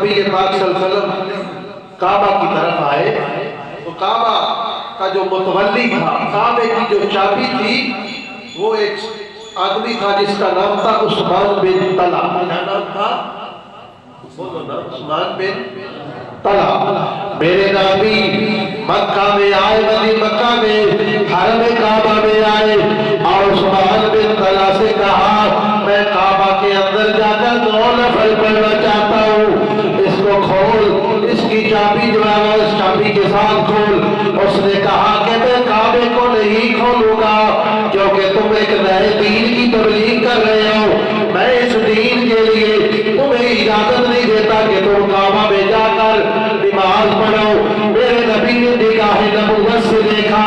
نبی پاک صلی اللہ علیہ وسلم کعبہ کی طرف آئے تو کعبہ کا جو متولی تھا، کعبے کی جو چابی تھی، وہ ایک آدمی تھا جس کا نام تھا عثمان بن طلحہ۔ کیا نام تھا؟ عثمان بن طلحہ۔ میرے نبی مکہ میں آئے، مکہ میں حرم کعبہ میں آئے اور عثمان بن طلحہ سے کہا میں کعبہ کے اندر جا کر 2 نفل پڑھنا چاہتا ہوں، اس کو کھول، اس کی چابی جو ہے اس چابی کے ساتھ کھول۔ اس نے کہا کہ میں کعبے کو نہیں کھولوں گا کیونکہ تم ایک نئے دین کی تبلیغ کر رہے ہو، میں اس دین کے لیے تمہیں اجازت نہیں دیتا کہ تم کعبہ میں جا کر نماز پڑھو۔ میرے نبی نے نگاہ نبوت سے دیکھا،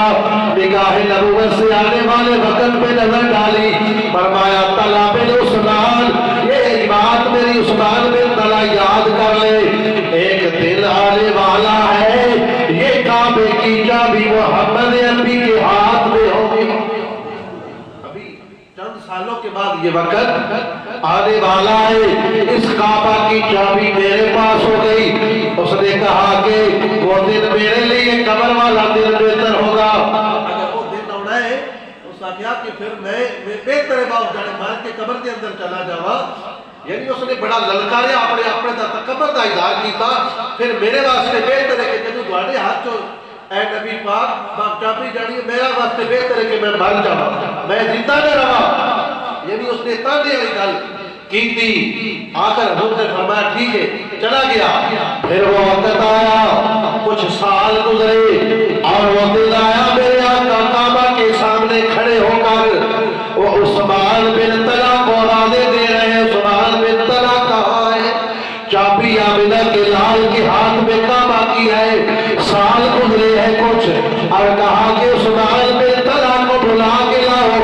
نگاہ نبوت سے آنے والے وقت پہ نظر ڈالی، فرمایا طلحہ بن عثمان، یہ بات میری عثمان بن طلحہ یاد کر لے، ایک دن آنے والا ہے یہ کعبے کی چابی محمد عربی کے ہاتھ میں ہوگی۔ ابھی چند سالوں کے بعد یہ وقت آنے والا ہے، اس کعبہ کی چابی میرے پاس ہو گئی۔ اس نے کہا کہ وہ دن میرے لیے قبر والا دن بہتر ہوگا۔ اگر وہ دن آنا ہے اس نے کہا کہ پھر میں بہتر ہے باپ جانے مار کے قبر کے اندر چلا جاوا، یعنی اس نے بڑا للکاریا اپنے تکبر کا اظہار کیتا، پھر میرے واسطے بہتر ہے کہ جب تواڈے ہاتھ چوں اے نبی پاک چابی جانی ہے، میرا واسطے بہتر ہے کہ میں مر جاواں، میں زندہ نہ رہاں، یعنی اس نے تانے والی گل کی تھی۔ آخر حضور نے فرمایا ٹھیک ہے، چلا گیا۔ پھر وہ وقت آیا، کچھ سال گزرے اور وہ دن آیا میرے آقا کعبہ کے سامنے کھڑے ہو کر وہ عثمان بن طلحہ کو آوازیں دے رہے ہیں۔ عثمان بن طلحہ کہاں ہے؟ چابی آمنہ کے لال کے ہاتھ میں کعبہ کی ہے، سال گزرے ہیں کچھ، اور کہا کہ عثمان بن طلحہ کو بلا کے لاؤ۔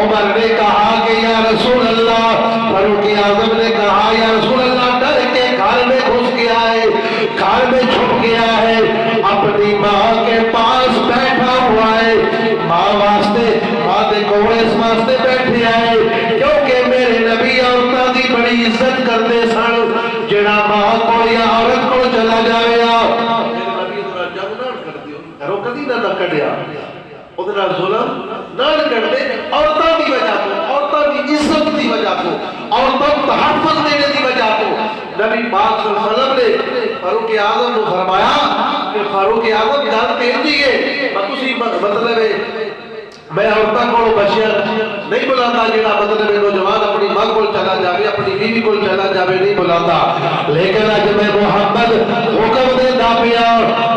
عمر نے کہا کہ یا رسول اللہ، فاروق اعظم نے کہا یا رسول اللہ، ڈر کے گھر میں گھس گیا ہے، گھر میں چھپ گیا ہے، اپنی ماں کے پاس بیٹھا ہوا ہے، ماں واسطے اس واسطے بیٹھے آئے کیونکہ میرے نبی عورتوں کی بڑی عزت کرتے سن، جڑا ماں کو یا عورت کو چلا جائے میرے نبی ادھر جنگ نہ کر دیو، گھروں کدی نہ کڈیا، ادھر ظلم نہ کرتے، عورتوں کی وجہ کو، عورتوں کی عزت کی وجہ کو، عورتوں کو تحفظ دینے کی وجہ کو نبی پاک صلی اللہ علیہ وسلم نے فاروق اعظم کو فرمایا کہ فاروق اعظم گل کہہ دیے تسی مطلب میں عورتوں کو بچیاں نہیں بلاتا، جڑا مطلب نوجوان اپنی ماں کو چلا جاوے، اپنی بیوی کو چلا جاوے نہیں بلاتا، لیکن اج میں محمد حکم دیندا پیا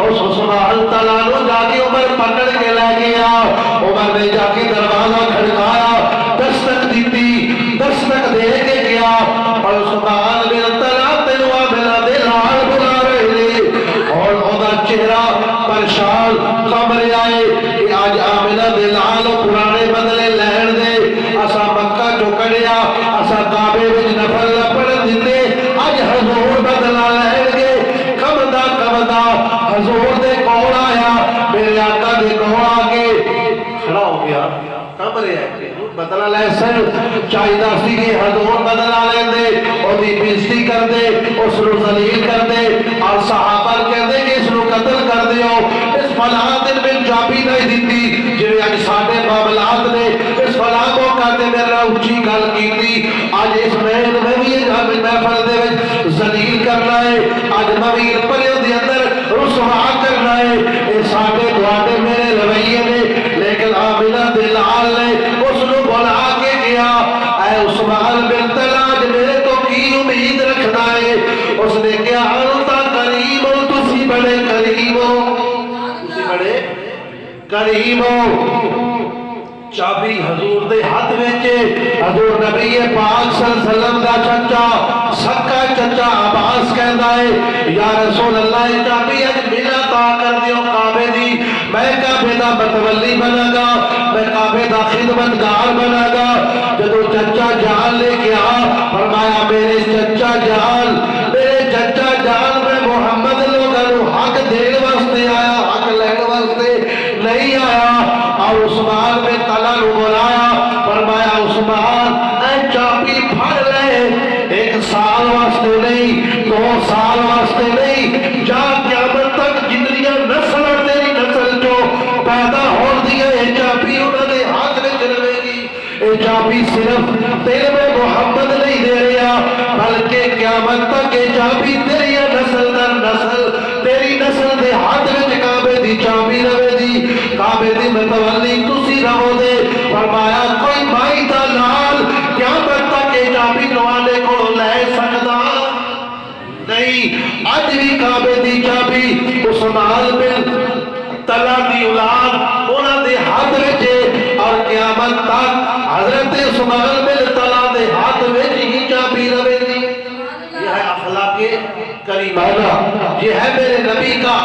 اس عثمان تعالیٰ نو جا کے عمر پکڑ کے لے گیا۔ عمر نے جا کے دروازہ کھڑکایا، دستک دیتی، دستک دے کے گیا اور عثمان بن طلحہ تینوں آمنہ دے لال بلا رہے نے اور اودا چہرہ پریشان خبر آئے کہ آج آمنہ دے لال پرانے بدلے لہن دے، اسا مکہ جو کڑیا، اسا کعبے وچ نفل نہ پڑھ دیتے، اج حضور بدلا لہن گے، کمدا حضور دے کول آیا، میرے آقا دے کول آ کے کھڑا ہو گیا، کم رہے ہیں بدلا لے سن، چاہیدہ سی کہ حضور بدلا لین دے، او دی بےزتی کر دے، اس نو ذلیل کر دے، اور صحابہ کہتے کہ اس نو قتل کر دیو، اس فلاں دن میں چابی نہیں دیتی، جنہیں آج ساڑھے معاملات نے اس فلاں کو کہتے میرا اچھی گل کی تھی، آج اس میں بھی یہ محفل دے ذلیل کرنا ہے، آج مویر پریوں دے اندر رسوا کرنا ہے، یہ ساڑھے دوارے میرے رویے نے، لیکن آمنہ دلال نے اس نو بلا کے گیا، اے عثمان بن طلحہ میرے تو کی امید رکھنا ہے، اس نے کیا انتا قریب ہو، تسی بڑے قریب ہو، تسی بڑے قریب ہو۔ چابی حضور دے ہاتھ وچے، حضور نبی پاک صلی اللہ علیہ وسلم دا چچا سکا چچا عباس کہندا ہے یا رسول اللہ چابی اج میرا تا کر دیو کعبے دی، میں کعبے دا متولی بنا گا، میں کعبے دا خدمتگار بنا گا۔ جدو چچا جان لے کے آ فرمایا میرے چچا جان میں محمد لوگوں حق دین واسطے آیا، حق لین واسطے نہیں آیا۔ اور عثمان بن طلحہ نو بلایا، فرمایا عثمان اے چابی پھڑ لے، 1 سال واسطے نہیں 2 سال واسطے چابی صرف تیرے میں محمد نہیں دے رہا، بلکہ قیامت تک یہ چابی تیری نسل در نسل، تیری نسل دے ہاتھ میں کعبے دی چابی رہے دی، کعبے دی متولی تسی رہو دے۔ فرمایا کوئی مائی دا لال قیامت تک یہ چابی نوانے کو لے سکتا نہیں۔ آج بھی کعبے دی چابی عثمان بن طلحہ دی اولاد انہاں دے ہاتھ وچ، اور قیامت تک حضرت عثمان بن طلحہ دے ہاتھ وچ ہی چابی رہے گی۔ یہ ہے اخلاق کریمانہ، یہ ہے میرے نبی کا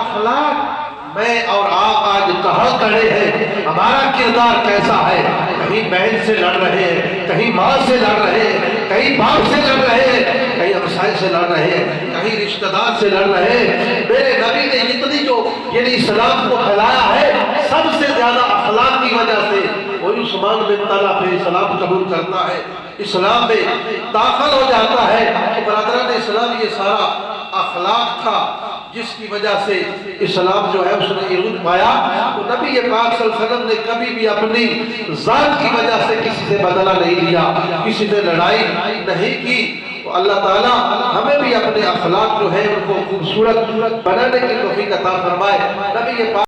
اخلاق۔ میں اور آپ آج کہاں کھڑے ہیں، ہمارا کردار کیسا ہے؟ کہیں بہن سے لڑ رہے ہیں، کہیں ماں سے لڑ رہے ہیں، کہیں باپ سے لڑ رہے ہیں، کہیں ہمسائے سے لڑ رہے ہیں، کہیں رشتہ دار سے لڑ رہے ہیں۔ میرے نبی نے اتنی جو یعنی اسلام کو پھیلایا ہے، سب سے زیادہ اخلاق کی وجہ سے وہی عثمان بن طلحہ پہ اسلام قبول کرتا ہے، اسلام میں داخل ہو جاتا ہے۔ برادران اسلام یہ سارا اخلاق تھا جس کی وجہ سے اسلام جو ہے اس نے عروج پایا۔ تو نبی پاک صلی اللہ علیہ وسلم نے کبھی بھی اپنی ذات کی وجہ سے کسی سے بدلہ نہیں لیا، کسی سے لڑائی نہیں کی۔ تو اللہ تعالیٰ ہمیں بھی اپنے اخلاق جو ہے ان کو خوبصورت بنانے کی توفیق عطا فرمائے۔ نبی پاک